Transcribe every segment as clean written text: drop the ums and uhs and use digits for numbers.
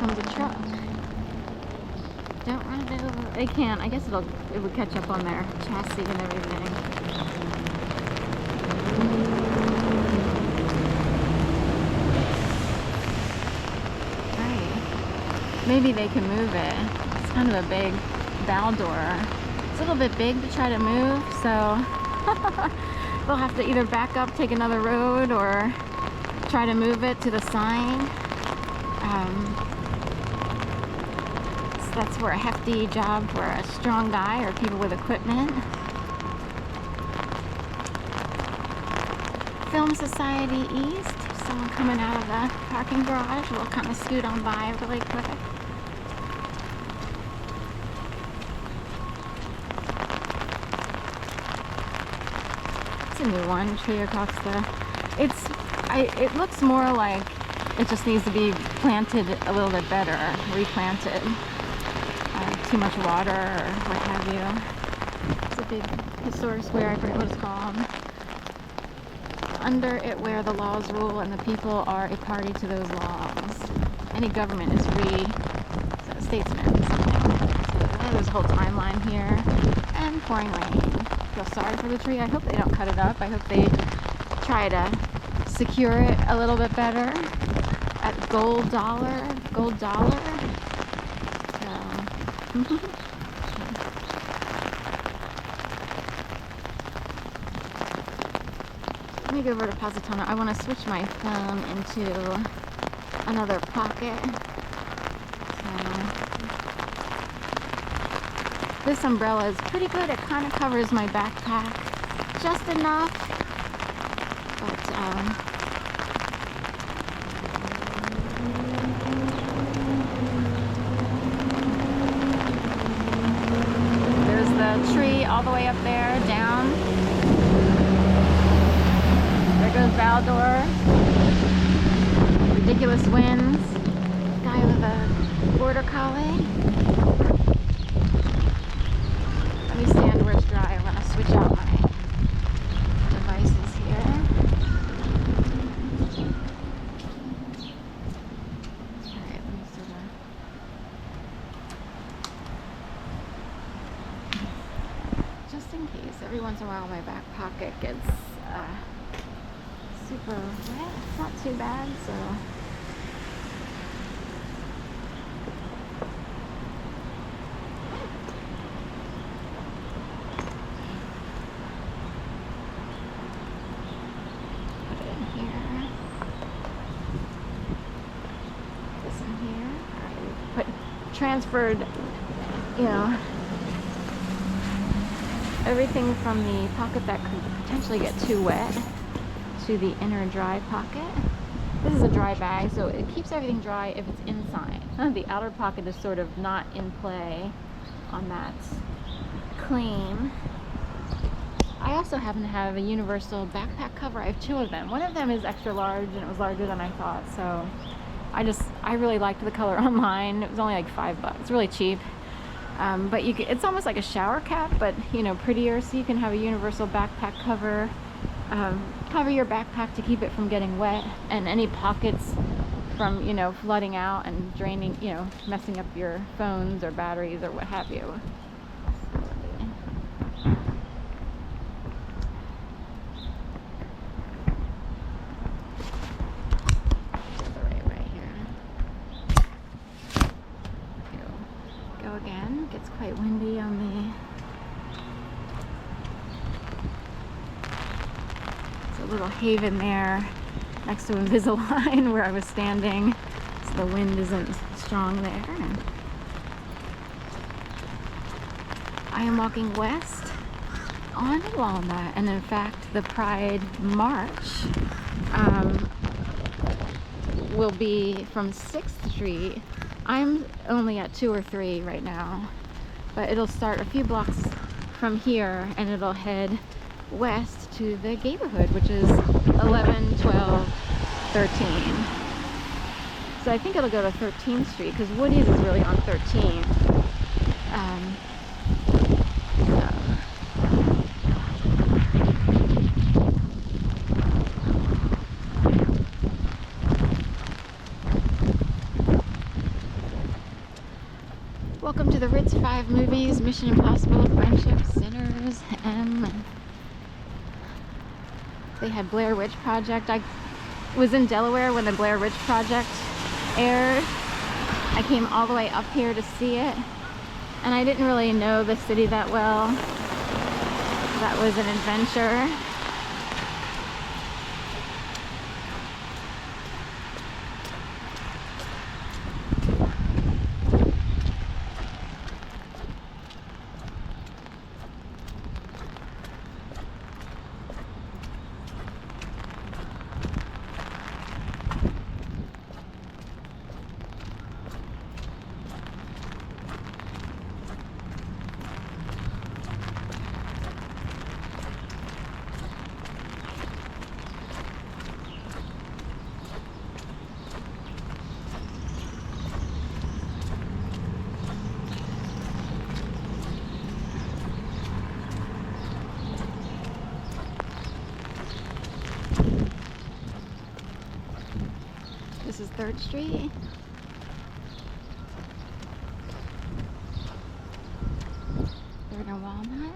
comes a truck. Don't run it over. It can't. I guess it would catch up on their chassis and everything. Right. Maybe they can move it. It's kind of a big bow door. It's a little bit big to try to move, so they'll have to either back up, take another road, or try to move it to the sign. So that's for a hefty job for a strong guy or people with equipment. Film Society East. Someone coming out of the parking garage. We'll kind of scoot on by really quick. It's a new one, tree across the... It looks more like it just needs to be planted a little bit better, replanted. Too much water or what have you. It's a big historic square, I forget what it's called. Under it where the laws rule and the people are a party to those laws. Any government is statesman, something. So there's a whole timeline here. And pouring rain. Feel sorry for the tree. I hope they don't cut it up. I hope they try to secure it a little bit better at gold dollar. So. Let me go over to Positano. I want to switch my phone into another pocket. So, this umbrella is pretty good. It kind of covers my backpack just enough. But there's the tree all the way up there, down. There goes Valdor. Ridiculous winds. Guy with a border collie. Let me stand where it's dry. I want to switch out my devices here. Alright, let me sort of... Just in case, every once in a while my back pocket gets super wet. It's not too bad, so... Put it in here. This in here. Alright, transferred, you know, everything from the pocket that could potentially get too wet to the inner dry pocket. This is a dry bag, so it keeps everything dry if it's inside. The outer pocket is sort of not in play on that claim. I also happen to have a universal backpack cover. I have two of them. One of them is extra large and it was larger than I thought, so I really liked the color online. It was only like $5. It's really cheap. But it's almost like a shower cap, but you know, prettier, so you can have a universal backpack cover. Cover your backpack to keep it from getting wet, and any pockets from, you know, flooding out and draining, you know, messing up your phones or batteries or what have you. Right here. Go again. Gets quite windy on the... little haven there next to Invisalign where I was standing, so the wind isn't strong there. And I am walking west on Walnut, and in fact the Pride March will be from 6th Street. I'm only at 2 or 3 right now, but it'll start a few blocks from here and it'll head west to the neighborhood, which is 11, 12, 13. So I think it'll go to 13th Street because Woody's is really on 13. Welcome to the Ritz 5 movies, Mission Impossible, Friendship, Sinners, M. They had Blair Witch Project. I was in Delaware when the Blair Witch Project aired. I came all the way up here to see it, and I didn't really know the city that well. That was an adventure. This is 3rd Street. Third and Walnut.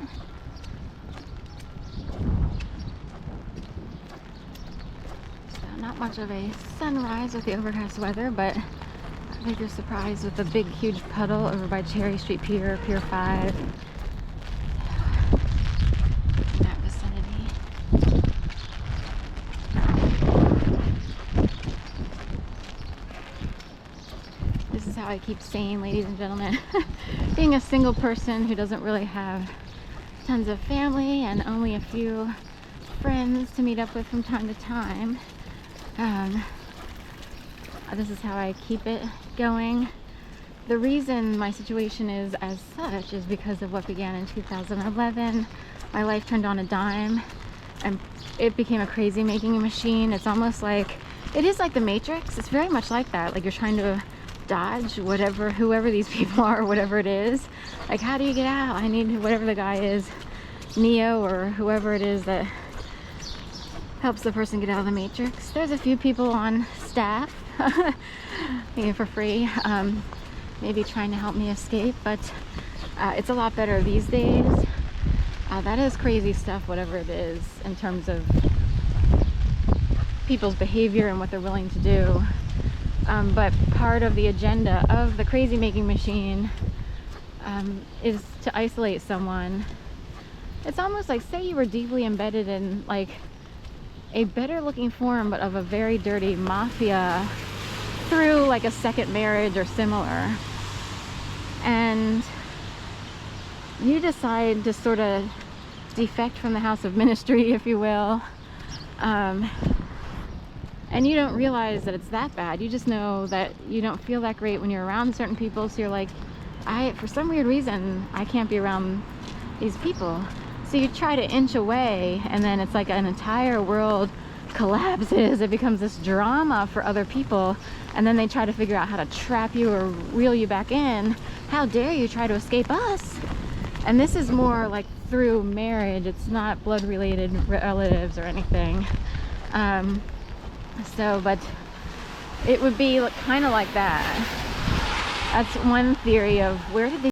So not much of a sunrise with the overcast weather, but I think you're surprised with the big, huge puddle over by Cherry Street Pier, Pier 5. In that vicinity. This is how I keep sane, ladies and gentlemen. Being a single person who doesn't really have tons of family and only a few friends to meet up with from time to time, this is how I keep it going. The reason my situation is as such is because of what began in 2011. My life turned on a dime and it became a crazy making machine. It's almost like, it is like the Matrix. It's very much like that. Like you're trying to dodge whoever these people are, whatever it is. Like, how do you get out? I need whatever the guy is, Neo or whoever it is that helps the person get out of the Matrix. There's a few people on staff for free, maybe trying to help me escape, but it's a lot better these days. That is crazy stuff, whatever it is, in terms of people's behavior and what they're willing to do. But part of the agenda of the crazy making machine is to isolate someone. It's almost like, say you were deeply embedded in like a better looking form but of a very dirty mafia through like a second marriage or similar, and you decide to sort of defect from the house of ministry, if you will, and you don't realize that it's that bad. You just know that you don't feel that great when you're around certain people, so you're like, for some weird reason I can't be around these people. So you try to inch away, and then it's like an entire world collapses. It becomes this drama for other people, and then they try to figure out how to trap you or reel you back in. How dare you try to escape us? And this is more like through marriage. It's not blood related relatives or anything. But it would be kind of like that. That's one theory of where did they